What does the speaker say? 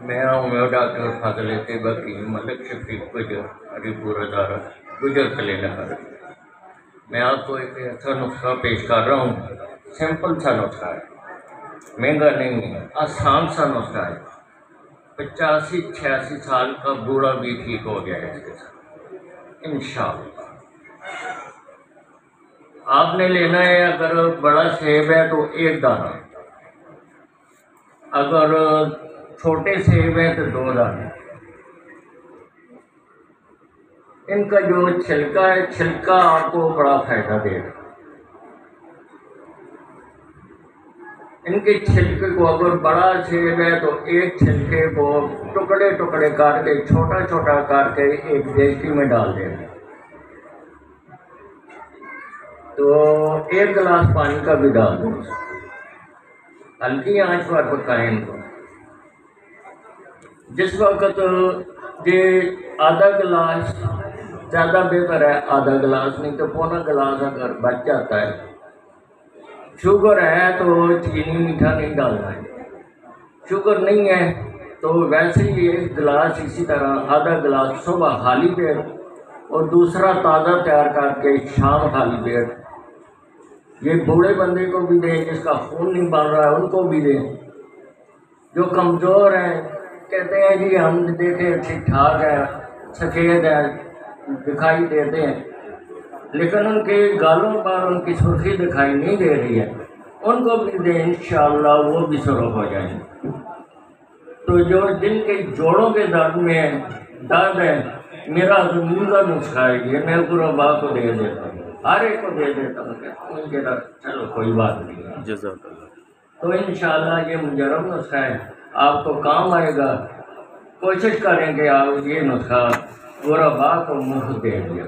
मैं हूँ डॉक्टर फाजिल हकीम मलिक शफीक गुजर हरीपुर हज़ारा गुजर क्लिनिक। मैं आपको एक ऐसा नुस्खा पेश कर रहा हूँ। सिंपल सा नुस्खा है, महंगा नहीं है, आसान सा नुस्खा है। 85-86 साल का बूढ़ा भी ठीक हो गया है इसके साथ इंशाअल्लाह। आपने लेना है, अगर बड़ा सेब है तो 1 दाना, अगर छोटे सेब है तो 2 दाने। इनका जो छिलका है, छिलका आपको बड़ा फायदा देगा। इनके छिलके को, अगर बड़ा सेब है तो एक छिलके को टुकड़े टुकड़े करके छोटा छोटा करके एक देगची में डाल देंगे, तो 1 गिलास पानी का भी डाल दें। हल्की आंच पर पकाएं इनको। जिस वक्त ये आधा गिलास, ज़्यादा बेहतर है आधा गिलास, नहीं तो पौना गिलास अगर बच जाता है। शुगर है तो चीनी मीठा नहीं डालना है, शुगर नहीं है तो वैसे ही 1 गिलास, इसी तरह आधा गिलास सुबह खाली पेट और दूसरा ताज़ा तैयार करके शाम खाली पेट। ये बूढ़े बंदे को भी दें, जिसका खून नहीं बन रहा है उनको भी दें। जो कमज़ोर हैं, कहते हैं जी हम देखें ठीक ठाक है, सफ़ेद है, दिखाई देते हैं, लेकिन उनके गालों पर उनकी सुर्खी दिखाई नहीं दे रही है, उनको भी दें, इंशाअल्लाह वो भी सुरख हो जाएंगे। तो जो जिनके जोड़ों के दर्द में दर्द है, मेरा ज़मींदा नुस्खा है ये, मैं गुरबा को दे देता हूँ, हर एक को दे देता हूँ। चलो कोई बात नहीं है, जज़ाकल्लाह। तो इंशाअल्लाह ये मुजर्रब नुस्खा है, आपको काम आएगा। कोशिश करेंगे आप ये नुस्खा गुरबा को मुफ्त दे दिया।